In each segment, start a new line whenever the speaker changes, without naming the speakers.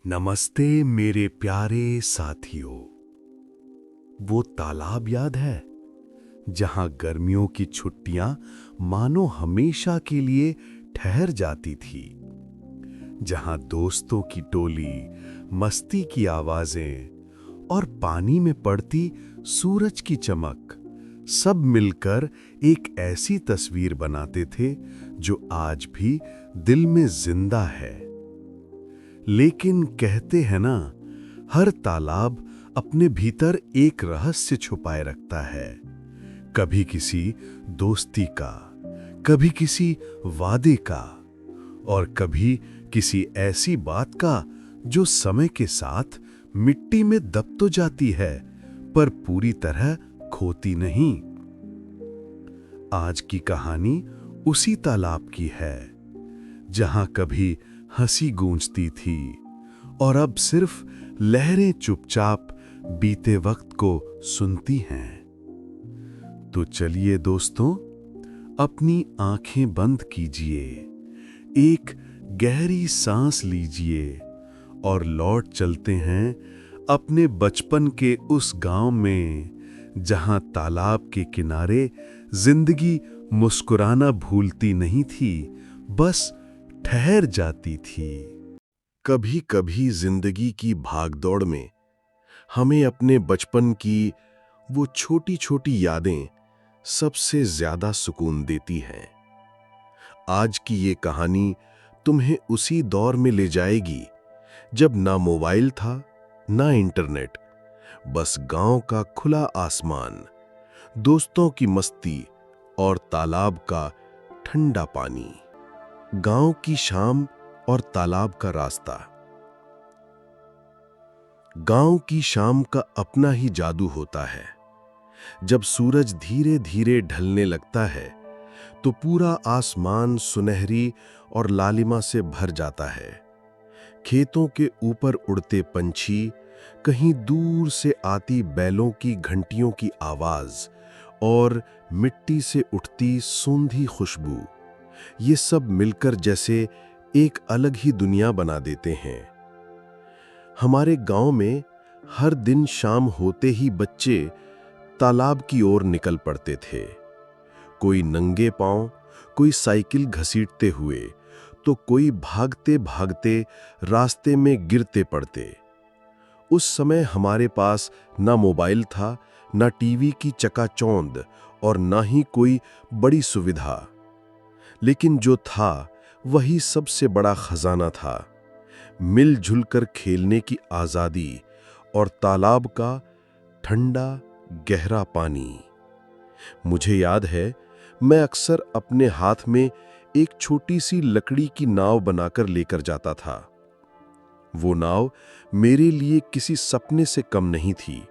नमस्ते मेरे प्यारे साथियों। वो तालाब याद है जहां गर्मियों की छुट्टियां मानो हमेशा के लिए ठहर जाती थी, जहां दोस्तों की टोली, मस्ती की आवाजें और पानी में पड़ती सूरज की चमक सब मिलकर एक ऐसी तस्वीर बनाते थे जो आज भी दिल में जिंदा है। लेकिन कहते हैं ना, हर तालाब अपने भीतर एक रहस्य छुपाए रखता है। कभी किसी दोस्ती का, कभी किसी वादे का, और कभी किसी ऐसी बात का जो समय के साथ मिट्टी में दब तो जाती है पर पूरी तरह खोती नहीं। आज की कहानी उसी तालाब की है जहां कभी हंसी गूंजती थी और अब सिर्फ लहरें चुपचाप बीते वक्त को सुनती हैं। तो चलिए दोस्तों, अपनी आंखें बंद कीजिए, एक गहरी सांस लीजिए और लौट चलते हैं अपने बचपन के उस गांव में जहां तालाब के किनारे जिंदगी मुस्कुराना भूलती नहीं थी, बस ठहर जाती थी। कभी कभी जिंदगी की भागदौड़ में हमें अपने बचपन की वो छोटी छोटी यादें सबसे ज्यादा सुकून देती हैं। आज की ये कहानी तुम्हें उसी दौर में ले जाएगी जब ना मोबाइल था, ना इंटरनेट, बस गांव का खुला आसमान, दोस्तों की मस्ती और तालाब का ठंडा पानी। गांव की शाम और तालाब का रास्ता। गांव की शाम का अपना ही जादू होता है। जब सूरज धीरे धीरे ढलने लगता है तो पूरा आसमान सुनहरी और लालिमा से भर जाता है। खेतों के ऊपर उड़ते पंछी, कहीं दूर से आती बैलों की घंटियों की आवाज और मिट्टी से उठती सूंधी खुशबू, ये सब मिलकर जैसे एक अलग ही दुनिया बना देते हैं। हमारे गांव में हर दिन शाम होते ही बच्चे तालाब की ओर निकल पड़ते थे। कोई नंगे पांव, कोई साइकिल घसीटते हुए, तो कोई भागते भागते रास्ते में गिरते पड़ते। उस समय हमारे पास ना मोबाइल था, ना टीवी की चकाचौंध और ना ही कोई बड़ी सुविधा, लेकिन जो था वही सबसे बड़ा खजाना था। मिलजुल कर खेलने की आजादी और तालाब का ठंडा गहरा पानी। मुझे याद है, मैं अक्सर अपने हाथ में एक छोटी सी लकड़ी की नाव बनाकर लेकर जाता था। वो नाव मेरे लिए किसी सपने से कम नहीं थी।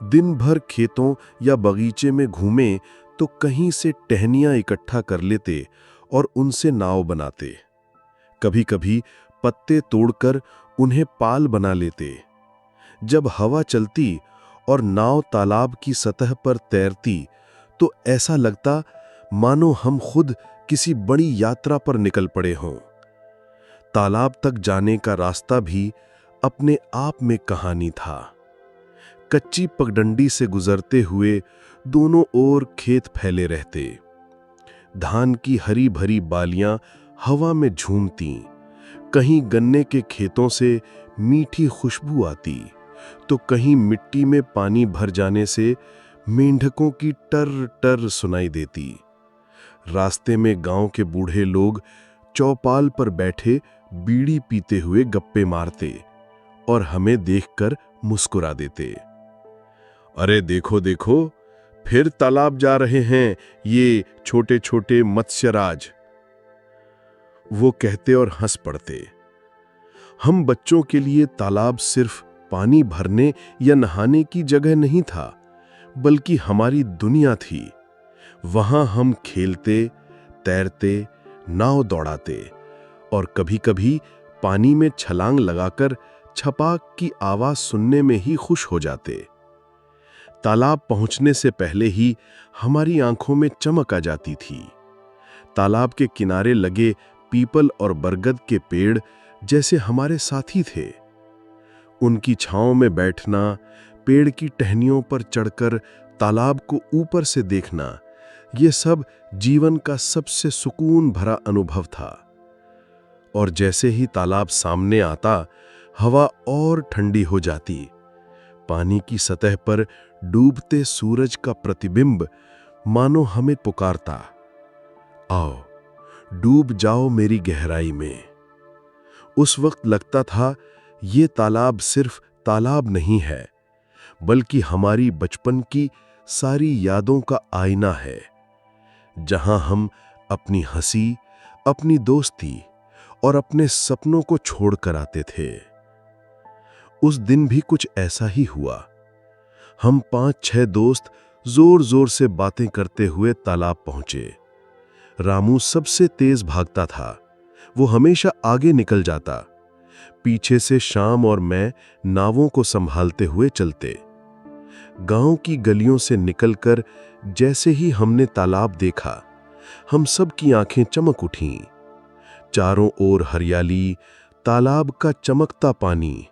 दिन भर खेतों या बगीचे में घूमे तो कहीं से टहनियां इकट्ठा कर लेते और उनसे नाव बनाते। कभी कभी पत्ते तोड़कर उन्हें पाल बना लेते। जब हवा चलती और नाव तालाब की सतह पर तैरती तो ऐसा लगता मानो हम खुद किसी बड़ी यात्रा पर निकल पड़े हों। तालाब तक जाने का रास्ता भी अपने आप में कहानी था। कच्ची पगडंडी से गुजरते हुए दोनों ओर खेत फैले रहते। धान की हरी भरी बालियां हवा में झूमती। कहीं गन्ने के खेतों से मीठी खुशबू आती तो कहीं मिट्टी में पानी भर जाने से मेंढकों की टर टर सुनाई देती। रास्ते में गांव के बूढ़े लोग चौपाल पर बैठे बीड़ी पीते हुए गप्पे मारते और हमें देखकर मुस्कुरा देते। अरे देखो देखो, फिर तालाब जा रहे हैं ये छोटे छोटे मत्स्यराज, वो कहते और हंस पड़ते। हम बच्चों के लिए तालाब सिर्फ पानी भरने या नहाने की जगह नहीं था, बल्कि हमारी दुनिया थी। वहां हम खेलते, तैरते, नाव दौड़ाते और कभी-कभी पानी में छलांग लगाकर छपाक की आवाज सुनने में ही खुश हो जाते। तालाब पहुंचने से पहले ही हमारी आंखों में चमक आ जाती थी। तालाब के किनारे लगे पीपल और बरगद के पेड़ जैसे हमारे साथी थे। उनकी छांव में बैठना, पेड़ की टहनियों पर चढ़कर तालाब को ऊपर से देखना, ये सब जीवन का सबसे सुकून भरा अनुभव था। और जैसे ही तालाब सामने आता, हवा और ठंडी हो जाती। पानी की सतह पर डूबते सूरज का प्रतिबिंब मानो हमें पुकारता, आओ डूब जाओ मेरी गहराई में। उस वक्त लगता था ये तालाब सिर्फ तालाब नहीं है, बल्कि हमारी बचपन की सारी यादों का आईना है, जहां हम अपनी हंसी, अपनी दोस्ती और अपने सपनों को छोड़कर आते थे। उस दिन भी कुछ ऐसा ही हुआ। हम 5-6 दोस्त जोर जोर से बातें करते हुए तालाब पहुंचे। रामू सबसे तेज भागता था, वो हमेशा आगे निकल जाता। पीछे से श्याम और मैं नावों को संभालते हुए चलते। गांव की गलियों से निकलकर जैसे ही हमने तालाब देखा, हम सब की आंखें चमक उठीं। चारों ओर हरियाली, तालाब का चमकता पानी,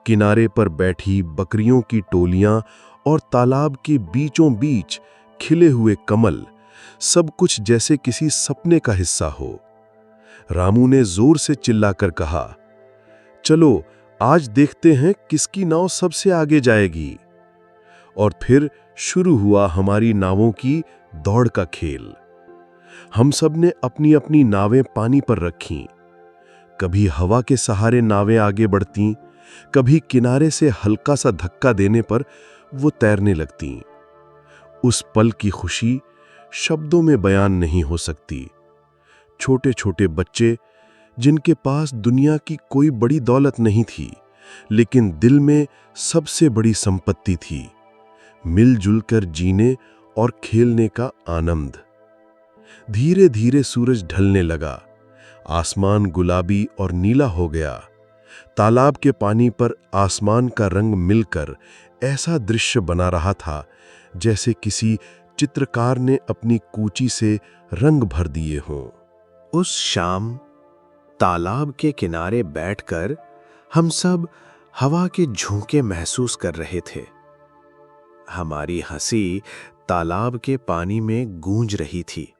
किनारे पर बैठी बकरियों की टोलियां और तालाब के बीचों बीच खिले हुए कमल, सब कुछ जैसे किसी सपने का हिस्सा हो। रामू ने जोर से चिल्लाकर कहा, चलो आज देखते हैं किसकी नाव सबसे आगे जाएगी। और फिर शुरू हुआ हमारी नावों की दौड़ का खेल। हम सब ने अपनी अपनी नावें पानी पर रखीं। कभी हवा के सहारे नावें आगे बढ़तीं, कभी किनारे से हल्का सा धक्का देने पर वो तैरने लगतीं। उस पल की खुशी शब्दों में बयान नहीं हो सकती। छोटे छोटे बच्चे जिनके पास दुनिया की कोई बड़ी दौलत नहीं थी, लेकिन दिल में सबसे बड़ी संपत्ति थी, मिलजुल कर जीने और खेलने का आनंद। धीरे धीरे सूरज ढलने लगा, आसमान गुलाबी और नीला हो गया। तालाब के पानी पर आसमान का रंग मिलकर ऐसा दृश्य बना रहा था जैसे किसी चित्रकार ने अपनी कूची से रंग भर दिए हों।
उस शाम तालाब के किनारे बैठकर हम सब हवा के झोंके महसूस कर रहे थे। हमारी हंसी तालाब के पानी में गूंज रही थी,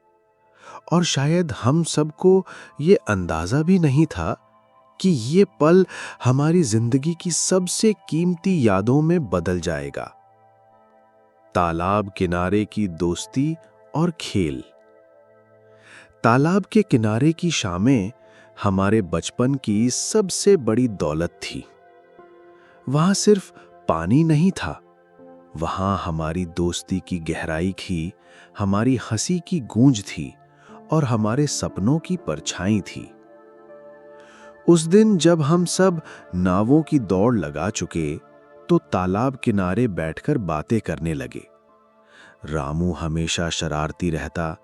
और शायद हम सबको ये अंदाजा भी नहीं था कि ये पल हमारी जिंदगी की सबसे कीमती यादों में बदल जाएगा। तालाब किनारे की दोस्ती और खेल। तालाब के किनारे की शामें हमारे बचपन की सबसे बड़ी दौलत थी। वहां सिर्फ पानी नहीं था, वहां हमारी दोस्ती की गहराई थी, हमारी हंसी की गूंज थी और हमारे सपनों की परछाई थी। उस दिन जब हम सब नावों की दौड़ लगा चुके, तो तालाब किनारे बैठकर बातें करने लगे। रामू हमेशा शरारती रहता,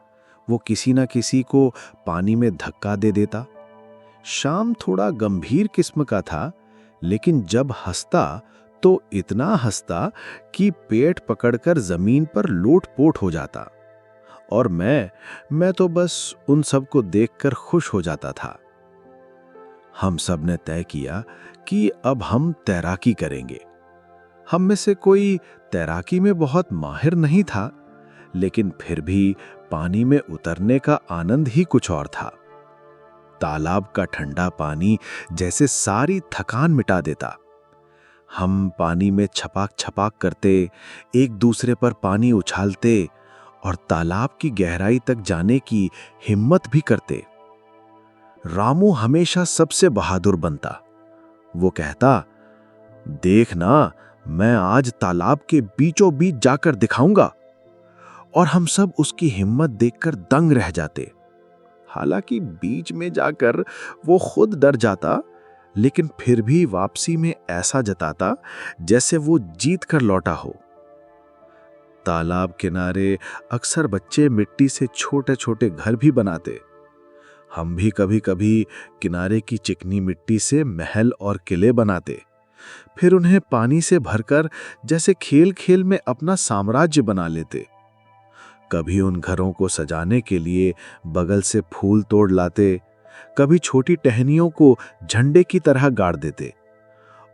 वो किसी न किसी को पानी में धक्का दे देता। श्याम थोड़ा गंभीर किस्म का था, लेकिन जब हंसता तो इतना हंसता कि पेट पकड़कर जमीन पर लोट-पोट हो जाता। और मैं तो बस उन सबको देखकर खुश हो जाता था। हम सब ने तय किया कि अब हम तैराकी करेंगे। हम में से कोई तैराकी में बहुत माहिर नहीं था, लेकिन फिर भी पानी में उतरने का आनंद ही कुछ और था। तालाब का ठंडा पानी जैसे सारी थकान मिटा देता। हम पानी में छपाक छपाक करते, एक दूसरे पर पानी उछालते और तालाब की गहराई तक जाने की हिम्मत भी करते। रामू हमेशा सबसे बहादुर बनता। वो कहता, देख ना, मैं आज तालाब के बीचों बीच जाकर दिखाऊंगा। और हम सब उसकी हिम्मत देखकर दंग रह जाते। हालांकि बीच में जाकर वो खुद डर जाता, लेकिन फिर भी वापसी में ऐसा जताता जैसे वो जीत कर लौटा हो। तालाब किनारे अक्सर बच्चे मिट्टी से छोटे छोटे घर भी बनाते। हम भी कभी कभी किनारे की चिकनी मिट्टी से महल और किले बनाते, फिर उन्हें पानी से भरकर जैसे खेल खेल में अपना साम्राज्य बना लेते। कभी उन घरों को सजाने के लिए बगल से फूल तोड़ लाते, कभी छोटी टहनियों को झंडे की तरह गाड़ देते,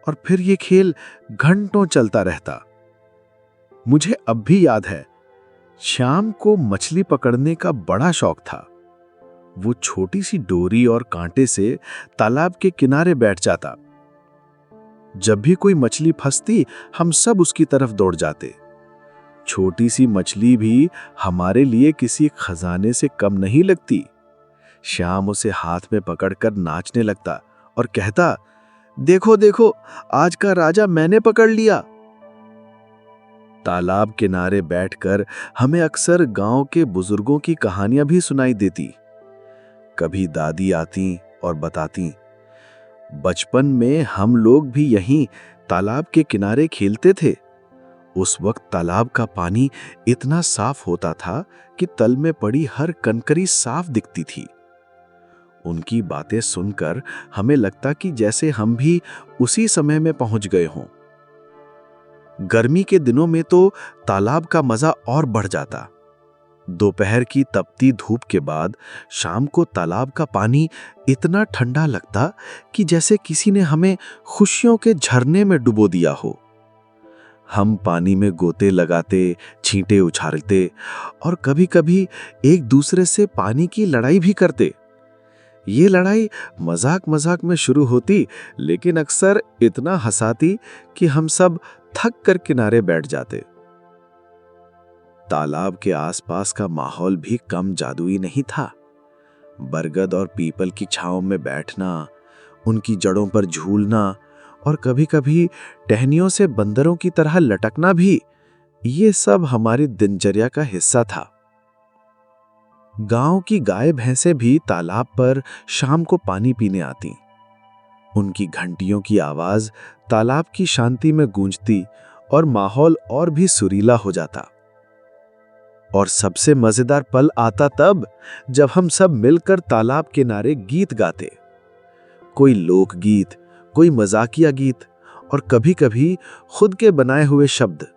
और फिर ये खेल घंटों चलता रहता। मुझे अब भी याद है, श्याम को मछली पकड़ने का बड़ा शौक था। वो छोटी सी डोरी और कांटे से तालाब के किनारे बैठ जाता। जब भी कोई मछली फंसती, हम सब उसकी तरफ दौड़ जाते। छोटी सी मछली भी हमारे लिए किसी खजाने से कम नहीं लगती। श्याम उसे हाथ में पकड़कर नाचने लगता और कहता, देखो देखो, आज का राजा मैंने पकड़ लिया। तालाब किनारे बैठकर हमें अक्सर गांव के बुजुर्गों की कहानियां भी सुनाई देती। कभी दादी आती और बताती, बचपन में हम लोग भी यहीं तालाब के किनारे खेलते थे। उस वक्त तालाब का पानी इतना साफ होता था कि तल में पड़ी हर कंकरी साफ दिखती थी। उनकी बातें सुनकर हमें लगता कि जैसे हम भी उसी समय में पहुंच गए हों। गर्मी के दिनों में तो तालाब का मजा और बढ़ जाता। दोपहर की तपती धूप के बाद शाम को तालाब का पानी इतना ठंडा लगता कि जैसे किसी ने हमें खुशियों के झरने में डुबो दिया हो। हम पानी में गोते लगाते, छींटे उछालते और कभी-कभी एक दूसरे से पानी की लड़ाई भी करते। ये लड़ाई मजाक मजाक में शुरू होती, लेकिन अक्सर इतना हंसाती कि हम सब थक कर किनारे बैठ जाते। तालाब के आसपास का माहौल भी कम जादुई नहीं था। बरगद और पीपल की छांव में बैठना, उनकी जड़ों पर झूलना और कभी-कभी टहनियों से बंदरों की तरह लटकना भी, ये सब हमारी दिनचर्या का हिस्सा था। गांव की गाय भैंसें भी तालाब पर शाम को पानी पीने आती। उनकी घंटियों की आवाज तालाब की शांति में गूंजती और माहौल और भी सुरीला हो जाता। और सबसे मजेदार पल आता तब जब हम सब मिलकर तालाब किनारे गीत गाते। कोई लोकगीत, कोई मजाकिया गीत और कभी-कभी खुद के बनाए हुए शब्द।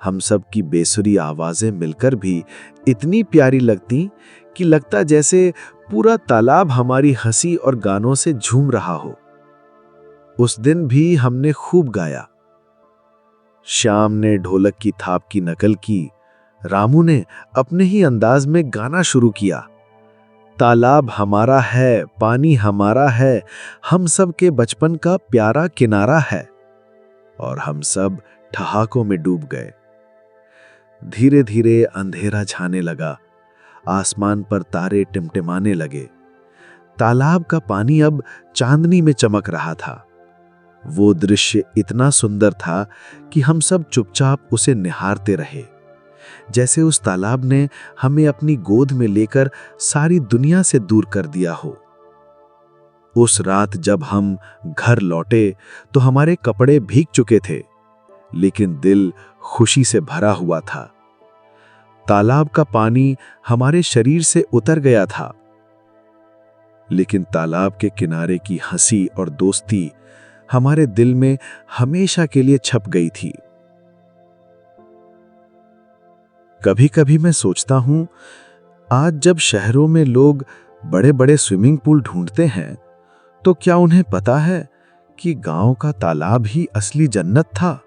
हम सब की बेसुरी आवाजें मिलकर भी इतनी प्यारी लगती कि लगता जैसे पूरा तालाब हमारी हंसी और गानों से झूम रहा हो। उस दिन भी हमने खूब गाया। श्याम ने ढोलक की थाप की नकल की, रामू ने अपने ही अंदाज में गाना शुरू किया। तालाब हमारा है, पानी हमारा है, हम सब के बचपन का प्यारा किनारा है। और हम सब ठहाकों में डूब गए। धीरे धीरे अंधेरा छाने लगा, आसमान पर तारे टिमटिमाने लगे। तालाब का पानी अब चांदनी में चमक रहा था। वो दृश्य इतना सुंदर था कि हम सब चुपचाप उसे निहारते रहे, जैसे उस तालाब ने हमें अपनी गोद में लेकर सारी दुनिया से दूर कर दिया हो। उस रात जब हम घर लौटे तो हमारे कपड़े भीग चुके थे, लेकिन दिल खुशी से भरा हुआ था। तालाब का पानी हमारे शरीर से उतर गया था, लेकिन तालाब के किनारे की हंसी और दोस्ती हमारे दिल में हमेशा के लिए छप गई थी। कभी-कभी मैं सोचता हूं, आज जब शहरों में लोग बड़े-बड़े स्विमिंग पूल ढूंढते हैं, तो क्या उन्हें पता है कि गांव का तालाब ही असली जन्नत था,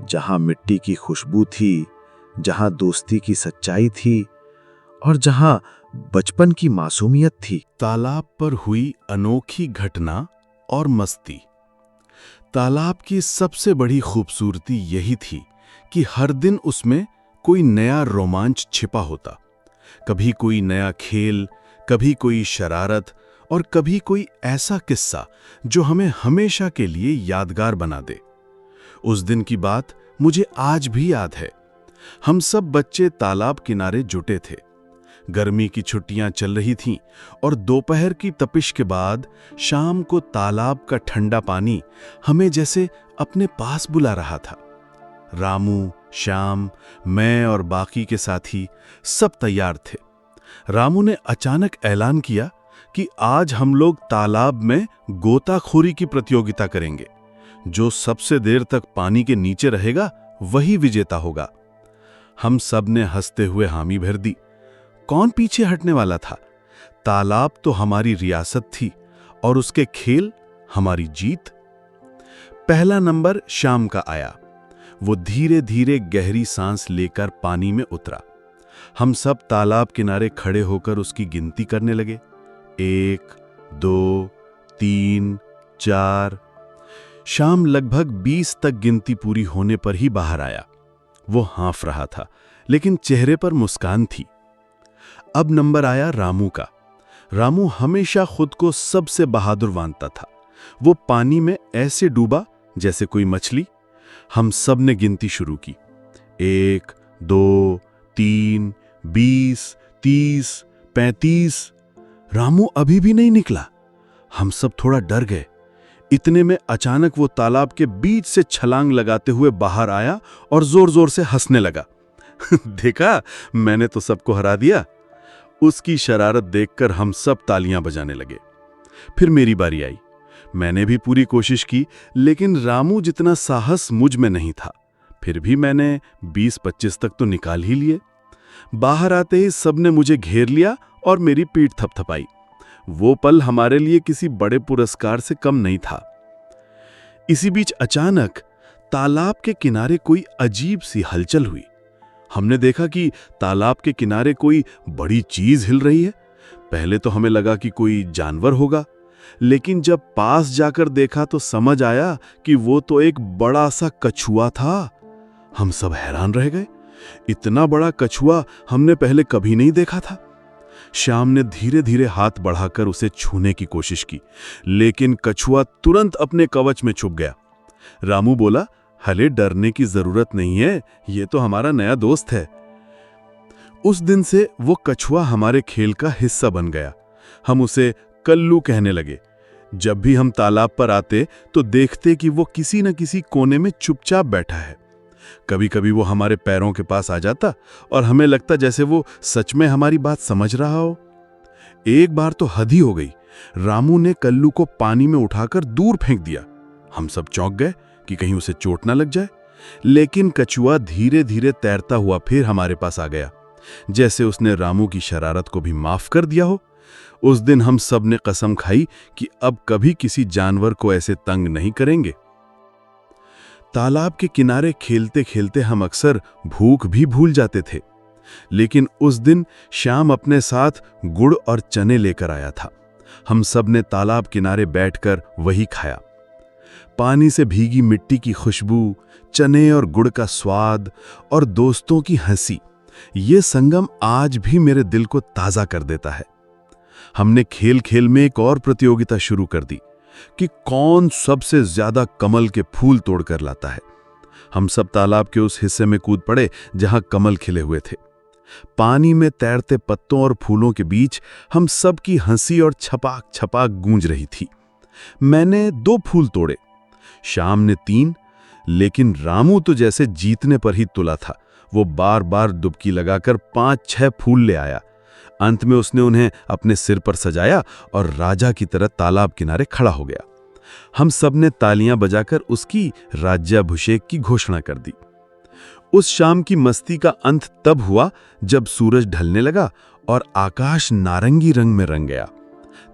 जहां मिट्टी की खुशबू थी, जहां दोस्ती की सच्चाई थी और जहां बचपन की मासूमियत थी।
तालाब पर हुई अनोखी घटना और मस्ती। तालाब की सबसे बड़ी खूबसूरती यही थी कि हर दिन उसमें कोई नया रोमांच छिपा होता। कभी कोई नया खेल, कभी कोई शरारत और कभी कोई ऐसा किस्सा जो हमें हमेशा के लिए यादगार बना दे। उस दिन की बात मुझे आज भी याद है। हम सब बच्चे तालाब किनारे जुटे थे। गर्मी की छुट्टियां चल रही थीं और दोपहर की तपिश के बाद शाम को तालाब का ठंडा पानी हमें जैसे अपने पास बुला रहा था। रामू, श्याम, मैं और बाकी के साथी सब तैयार थे। रामू ने अचानक ऐलान किया कि आज हम लोग तालाब में गोताखोरी की प्रतियोगिता करेंगे। जो सबसे देर तक पानी के नीचे रहेगा वही विजेता होगा। हम सब ने हंसते हुए हामी भर दी। कौन पीछे हटने वाला था? तालाब तो हमारी रियासत थी और उसके खेल हमारी जीत।
पहला नंबर शाम का आया। वो धीरे धीरे गहरी सांस लेकर पानी में उतरा। हम सब तालाब किनारे खड़े होकर उसकी गिनती करने लगे। 1, 2, 3, 4। शाम लगभग 20 तक गिनती पूरी होने पर ही बाहर आया। वो हाँफ रहा था, लेकिन चेहरे पर मुस्कान थी। अब नंबर आया रामू का। रामू हमेशा खुद को सबसे बहादुर मानता था। वो पानी में ऐसे डूबा जैसे कोई मछली। हम सब ने गिनती शुरू की। 1, 2, 3, 20, 30, 35। रामू अभी भी नहीं निकला। हम सब थोड़ा डर गए। इतने में अचानक वो तालाब के बीच से छलांग लगाते हुए बाहर आया और जोर जोर से हंसने लगा। देखा, मैंने तो सबको हरा दिया। उसकी शरारत देखकर हम सब तालियां बजाने लगे। फिर मेरी बारी आई। मैंने भी पूरी कोशिश की, लेकिन रामू जितना साहस मुझ में नहीं था। फिर भी मैंने 20-25 तक तो निकाल ही लिए। बाहर आते ही सबने मुझे घेर लिया और मेरी पीठ थपथपाई। वो पल हमारे लिए किसी बड़े पुरस्कार से कम नहीं था। इसी बीच अचानक तालाब के किनारे कोई अजीब सी हलचल हुई। हमने देखा कि तालाब के किनारे कोई बड़ी चीज हिल रही है। पहले तो हमें लगा कि कोई जानवर होगा, लेकिन जब पास जाकर देखा तो समझ आया कि वो तो एक बड़ा सा कछुआ था। हम सब हैरान रह गए। इतना बड़ा कछुआ हमने पहले कभी नहीं देखा था। श्याम ने धीरे धीरे हाथ बढ़ाकर उसे छूने की कोशिश की, लेकिन कछुआ तुरंत अपने कवच में छुप गया। रामू बोला, हले डरने की जरूरत नहीं है, ये तो हमारा नया दोस्त है। उस दिन से वो कछुआ हमारे खेल का हिस्सा बन गया। हम उसे कल्लू कहने लगे। जब भी हम तालाब पर आते तो देखते कि वो किसी न किसी कोने में चुपचाप बैठा है। कभी कभी वो हमारे पैरों के पास आ जाता और हमें लगता जैसे वो सच में हमारी बात समझ रहा हो। एक बार तो हद ही हो गई। रामू ने कल्लू को पानी में उठाकर दूर फेंक दिया। हम सब चौंक गए कि कहीं उसे चोट ना लग जाए, लेकिन कछुआ धीरे धीरे तैरता हुआ फिर हमारे पास आ गया, जैसे उसने रामू की शरारत को भी माफ कर दिया हो। उस दिन हम सब ने कसम खाई कि अब कभी किसी जानवर को ऐसे तंग नहीं करेंगे। तालाब के किनारे खेलते खेलते हम अक्सर भूख भी भूल जाते थे, लेकिन उस दिन श्याम अपने साथ गुड़ और चने लेकर आया था। हम सब ने तालाब किनारे बैठकर वही खाया। पानी से भीगी मिट्टी की खुशबू, चने और गुड़ का स्वाद और दोस्तों की हंसी, ये संगम आज भी मेरे दिल को ताजा कर देता है। हमने खेल खेल में एक और प्रतियोगिता शुरू कर दी कि कौन सबसे ज्यादा कमल के फूल तोड़कर लाता है। हम सब तालाब के उस हिस्से में कूद पड़े जहां कमल खिले हुए थे। पानी में तैरते पत्तों और फूलों के बीच हम सब की हंसी और छपाक छपाक गूंज रही थी। मैंने 2 फूल तोड़े, श्याम ने 3, लेकिन रामू तो जैसे जीतने पर ही तुला था। वो बार बार डुबकी लगाकर 5-6 फूल ले आया। अंत में उसने उन्हें अपने सिर पर सजाया और राजा की तरह तालाब किनारे खड़ा हो गया। हम सब ने तालियां बजाकर उसकी राज्याभिषेक की घोषणा कर दी। उस शाम की मस्ती का अंत तब हुआ जब सूरज ढलने लगा और आकाश नारंगी रंग में रंग गया।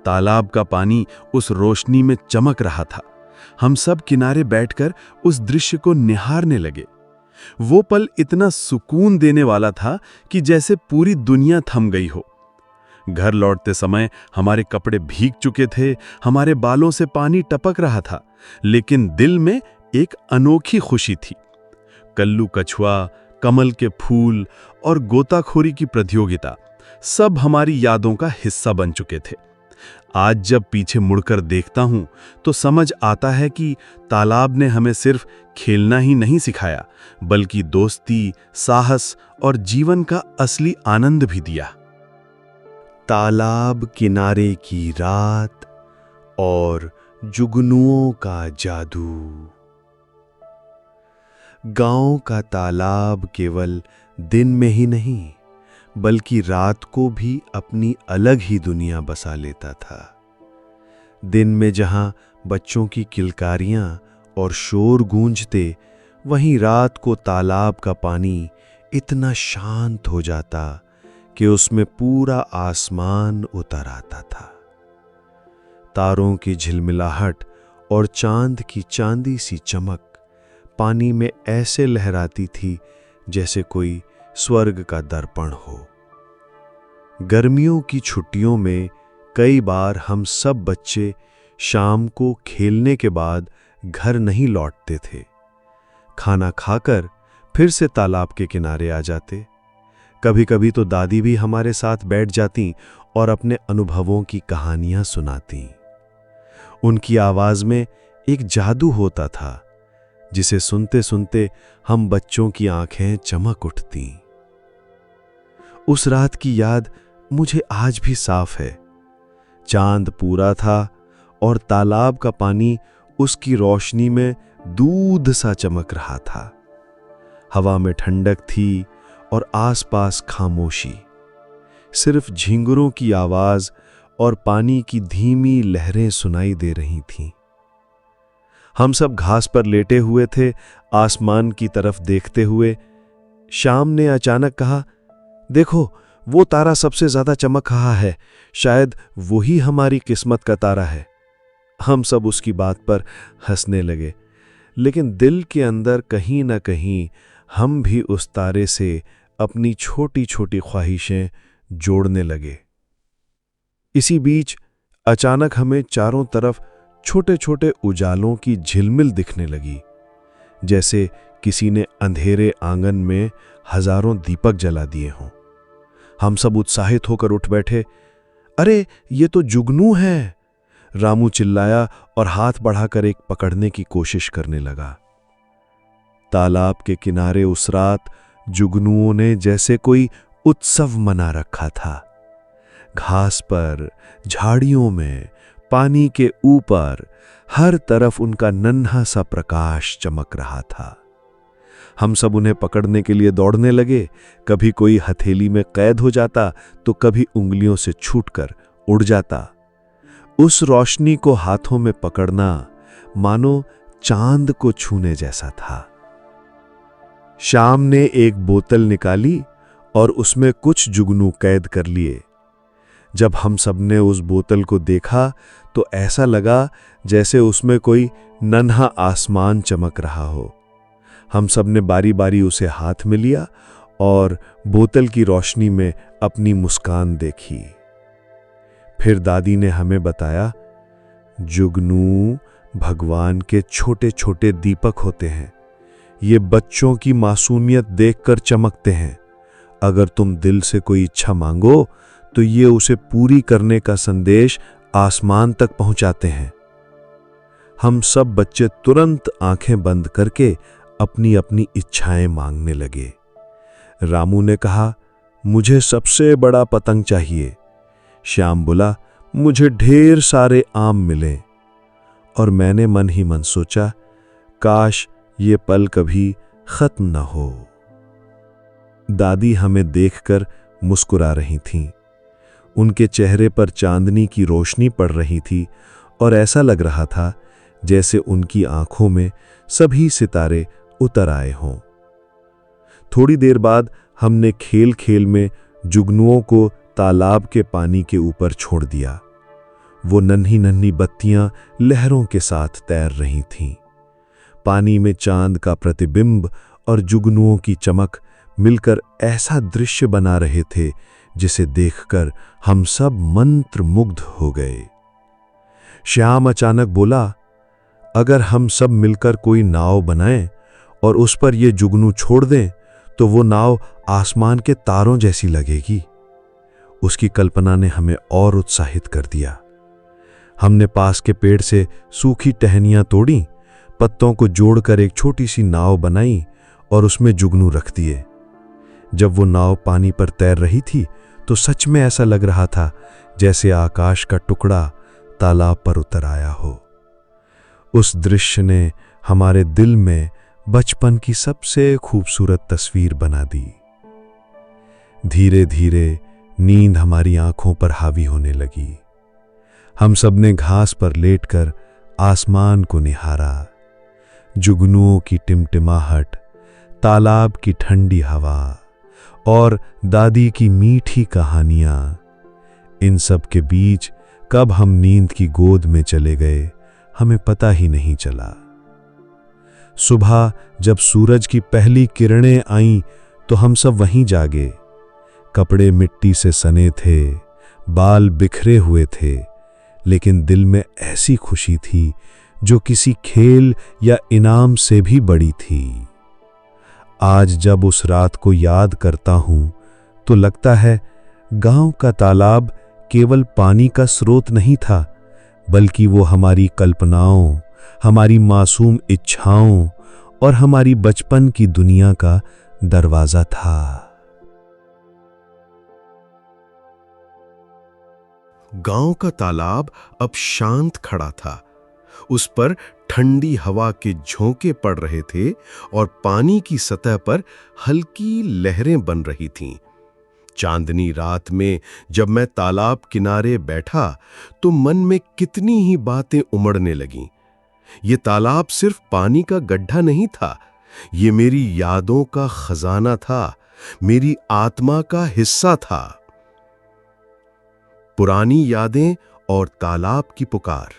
तालाब का पानी उस रोशनी में चमक रहा था। हम सब किनारे बैठकर उस दृश्य को निहारने लगे। वो पल इतना सुकून देने वाला था कि जैसे पूरी दुनिया थम गई हो। घर लौटते समय हमारे कपड़े भीग चुके थे, हमारे बालों से पानी टपक रहा था, लेकिन दिल में एक अनोखी खुशी थी। कल्लू कछुआ, कमल के फूल और गोताखोरी की प्रतियोगिता सब हमारी यादों का हिस्सा बन चुके थे। आज जब पीछे मुड़कर देखता हूं तो समझ आता है कि तालाब ने हमें सिर्फ खेलना ही नहीं सिखाया, बल्कि दोस्ती, साहस और जीवन का असली आनंद भी दिया।
तालाब किनारे की रात और जुगनुओं का जादू। गांव का तालाब केवल दिन में ही नहीं, बल्कि रात को भी अपनी अलग ही दुनिया बसा लेता था। दिन में जहां बच्चों की किलकारियां और शोर गूंजते, वहीं रात को तालाब का पानी इतना शांत हो जाता कि उसमें पूरा आसमान उतर आता था। तारों की झिलमिलाहट और चांद की चांदी सी चमक पानी में ऐसे लहराती थी जैसे कोई स्वर्ग का दर्पण हो। गर्मियों की छुट्टियों में कई बार हम सब बच्चे शाम को खेलने के बाद घर नहीं लौटते थे। खाना खाकर फिर से तालाब के किनारे आ जाते। कभी कभी तो दादी भी हमारे साथ बैठ जाती और अपने अनुभवों की कहानियां सुनाती। उनकी आवाज में एक जादू होता था जिसे सुनते सुनते हम बच्चों की आंखें चमक उठतीं। उस रात की याद मुझे आज भी साफ है। चांद पूरा था और तालाब का पानी उसकी रोशनी में दूध सा चमक रहा था। हवा में ठंडक थी और आसपास खामोशी। सिर्फ झींगुरों की आवाज और पानी की धीमी लहरें सुनाई दे रही थीं। हम सब घास पर लेटे हुए थे, आसमान की तरफ देखते हुए। श्याम ने अचानक कहा, देखो, वो तारा सबसे ज्यादा चमक रहा है। शायद वही हमारी किस्मत का तारा है। हम सब उसकी बात पर हंसने लगे, लेकिन दिल के अंदर कहीं ना कहीं हम भी उस तारे से अपनी छोटी छोटी ख्वाहिशें जोड़ने लगे। इसी बीच अचानक हमें चारों तरफ छोटे छोटे उजालों की झिलमिल दिखने लगी, जैसे किसी ने अंधेरे आंगन में हजारों दीपक जला दिए हों। हम सब उत्साहित होकर उठ बैठे। अरे, ये तो जुगनू है! रामू चिल्लाया और हाथ बढ़ाकर एक पकड़ने की कोशिश करने लगा। तालाब के किनारे उस रात जुगनुओं ने जैसे कोई उत्सव मना रखा था। घास पर, झाड़ियों में, पानी के ऊपर, हर तरफ उनका नन्हा सा प्रकाश चमक रहा था। हम सब उन्हें पकड़ने के लिए दौड़ने लगे। कभी कोई हथेली में कैद हो जाता तो कभी उंगलियों से छूटकर उड़ जाता। उस रोशनी को हाथों में पकड़ना मानो चांद को छूने जैसा था। श्याम ने एक बोतल निकाली और उसमें कुछ जुगनू कैद कर लिए। जब हम सबने उस बोतल को देखा तो ऐसा लगा जैसे उसमें कोई नन्हा आसमान चमक रहा हो। हम सबने बारी बारी उसे हाथ में लिया और बोतल की रोशनी में अपनी मुस्कान देखी। फिर दादी ने हमें बताया, जुगनू भगवान के छोटे छोटे दीपक होते हैं। ये बच्चों की मासूमियत देखकर चमकते हैं। अगर तुम दिल से कोई इच्छा मांगो तो ये उसे पूरी करने का संदेश आसमान तक पहुंचाते हैं। हम सब बच्चे तुरंत आंखें बंद करके अपनी अपनी इच्छाएं मांगने लगे। रामू ने कहा, मुझे सबसे बड़ा पतंग चाहिए। श्याम बोला, मुझे ढेर सारे आम मिले। और मैंने मन ही मन सोचा, काश ये पल कभी खत्म न हो। दादी हमें देखकर मुस्कुरा रही थीं। उनके चेहरे पर चांदनी की रोशनी पड़ रही थी और ऐसा लग रहा था जैसे उनकी आंखों में सभी सितारे उतर आए हों। थोड़ी देर बाद हमने खेल खेल में जुगनुओं को तालाब के पानी के ऊपर छोड़ दिया। वो नन्ही नन्ही बत्तियां लहरों के साथ तैर रही थीं। पानी में चांद का प्रतिबिंब और जुगनुओं की चमक मिलकर ऐसा दृश्य बना रहे थे जिसे देखकर हम सब मंत्रमुग्ध हो गए। श्याम अचानक बोला, अगर हम सब मिलकर कोई नाव बनाएं और उस पर ये जुगनू छोड़ दें तो वो नाव आसमान के तारों जैसी लगेगी। उसकी कल्पना ने हमें और उत्साहित कर दिया। हमने पास के पेड़ से सूखी टहनियां तोड़ी, पत्तों को जोड़कर एक छोटी सी नाव बनाई और उसमें जुगनू रख दिए। जब वो नाव पानी पर तैर रही थी तो सच में ऐसा लग रहा था जैसे आकाश का टुकड़ा तालाब पर उतर आया हो। उस दृश्य ने हमारे दिल में बचपन की सबसे खूबसूरत तस्वीर बना दी। धीरे धीरे नींद हमारी आंखों पर हावी होने लगी। हम सबने घास पर लेटकर आसमान को निहारा। जुगनुओं की टिमटिमाहट, तालाब की ठंडी हवा और दादी की मीठी कहानियां, इन सब के बीच कब हम नींद की गोद में चले गए
हमें पता ही नहीं चला। सुबह जब सूरज की पहली किरणें आईं तो हम सब वहीं जागे। कपड़े मिट्टी से सने थे, बाल बिखरे हुए थे, लेकिन दिल में ऐसी खुशी थी जो किसी खेल या इनाम से भी बड़ी थी। आज जब उस रात को याद करता हूं तो लगता है गांव का तालाब केवल पानी का स्रोत नहीं था, बल्कि वो हमारी कल्पनाओं, हमारी मासूम इच्छाओं और हमारी बचपन की दुनिया का दरवाजा था।
गांव का तालाब अब शांत खड़ा था। उस पर ठंडी हवा के झोंके पड़ रहे थे और पानी की सतह पर हल्की लहरें बन रही थीं। चांदनी रात में जब मैं तालाब किनारे बैठा तो मन में कितनी ही बातें उमड़ने लगीं। ये तालाब सिर्फ पानी का गड्ढा नहीं था, ये मेरी यादों का खजाना था, मेरी आत्मा का हिस्सा था। पुरानी यादें और तालाब की पुकार।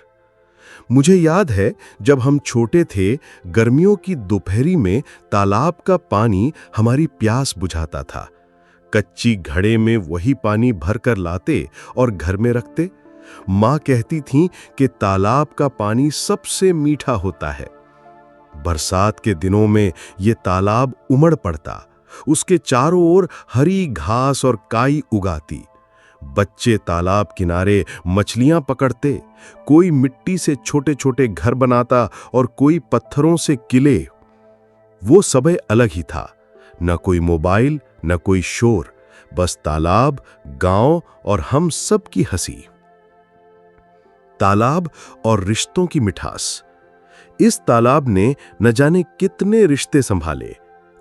मुझे याद है जब हम छोटे थे, गर्मियों की दोपहरी में तालाब का पानी हमारी प्यास बुझाता था। कच्ची घड़े में वही पानी भरकर लाते और घर में रखते। माँ कहती थीं कि तालाब का पानी सबसे मीठा होता है। बरसात के दिनों में ये तालाब उमड़ पड़ता, उसके चारों ओर हरी घास और काई उगाती। बच्चे तालाब किनारे मछलियां पकड़ते, कोई मिट्टी से छोटे छोटे घर बनाता और कोई पत्थरों से किले। वो समय अलग ही था, न कोई मोबाइल, न कोई शोर, बस तालाब, गांव और हम सब की हंसी। तालाब और रिश्तों की मिठास। इस तालाब ने न जाने कितने रिश्ते संभाले।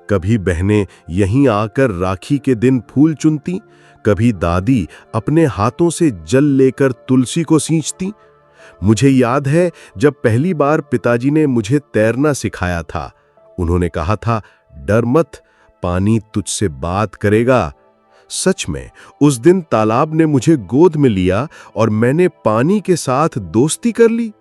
कभी बहनें यहीं आकर राखी के दिन फूल चुनती, कभी दादी अपने हाथों से जल लेकर तुलसी को सींचती। मुझे याद है जब पहली बार पिताजी ने मुझे तैरना सिखाया था। उन्होंने कहा था, डर मत, पानी तुझसे बात करेगा। सच में उस दिन तालाब ने मुझे गोद में लिया और मैंने पानी के साथ दोस्ती कर ली।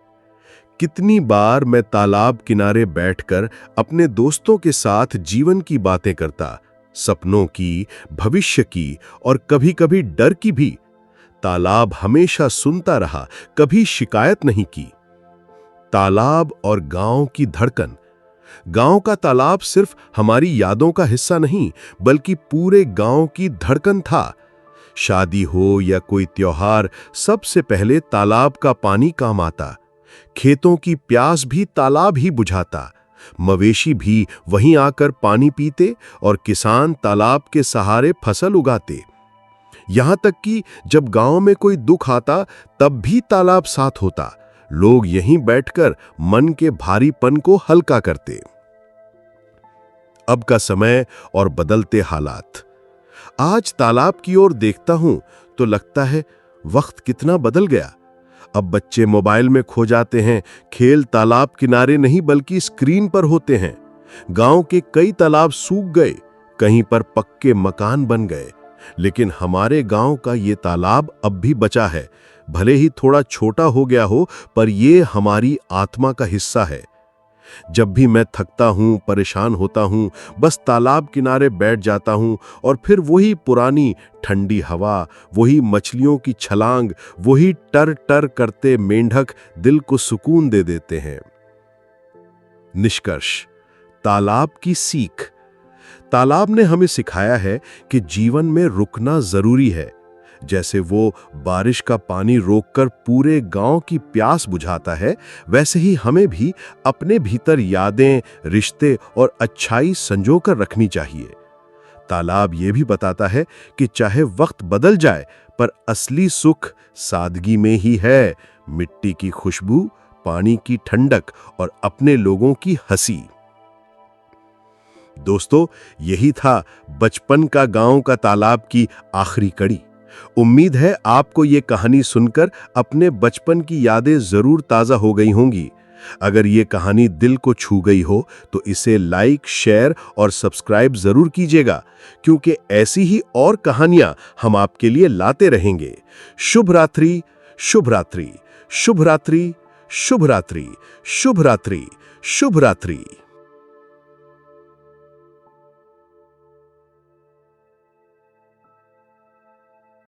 कितनी बार मैं तालाब किनारे बैठकर अपने दोस्तों के साथ जीवन की बातें करता, सपनों की, भविष्य की और कभी-कभी डर की भी। तालाब हमेशा सुनता रहा, कभी शिकायत नहीं की। तालाब और गांव की धड़कन। गांव का तालाब सिर्फ हमारी यादों का हिस्सा नहीं, बल्कि पूरे गांव की धड़कन था। शादी हो या कोई त्योहार, सबसे पहले तालाब का पानी काम आता। खेतों की प्यास भी तालाब ही बुझाता। मवेशी भी वहीं आकर पानी पीते और किसान तालाब के सहारे फसल उगाते। यहां तक कि जब गांव में कोई दुख आता, तब भी तालाब साथ होता। लोग यहीं बैठकर मन के भारीपन को हल्का करते। अब का समय और बदलते हालात। आज तालाब की ओर देखता हूं तो लगता है वक्त कितना बदल गया। अब बच्चे मोबाइल में खो जाते हैं, खेल तालाब किनारे नहीं बल्कि स्क्रीन पर होते हैं। गांव के कई तालाब सूख गए, कहीं पर पक्के मकान बन गए, लेकिन हमारे गांव का ये तालाब अब भी बचा है। भले ही थोड़ा छोटा हो गया हो, पर ये हमारी आत्मा का हिस्सा है। जब भी मैं थकता हूं, परेशान होता हूं, बस तालाब किनारे बैठ जाता हूं और फिर वही पुरानी ठंडी हवा, वही मछलियों की छलांग, वही टर टर करते मेंढक दिल को सुकून दे देते हैं। निष्कर्ष, तालाब की सीख। तालाब ने हमें सिखाया है कि जीवन में रुकना जरूरी है। जैसे वो बारिश का पानी रोककर पूरे गांव की प्यास बुझाता है, वैसे ही हमें भी अपने भीतर यादें, रिश्ते और अच्छाई संजोकर रखनी चाहिए। तालाब ये भी बताता है कि चाहे वक्त बदल जाए, पर असली सुख सादगी में ही है। मिट्टी की खुशबू, पानी की ठंडक और अपने लोगों की हंसी। दोस्तों, यही था बचपन का गांव का तालाब की आखिरी कड़ी। उम्मीद है आपको ये कहानी सुनकर अपने बचपन की यादें जरूर ताजा हो गई होंगी। अगर ये कहानी दिल को छू गई हो तो इसे लाइक, शेयर और सब्सक्राइब जरूर कीजिएगा, क्योंकि ऐसी ही और कहानियां हम आपके लिए लाते रहेंगे। शुभ रात्रि, शुभ रात्रि, शुभ रात्रि,
शुभ रात्रि, शुभ रात्रि, शुभ रात्रि।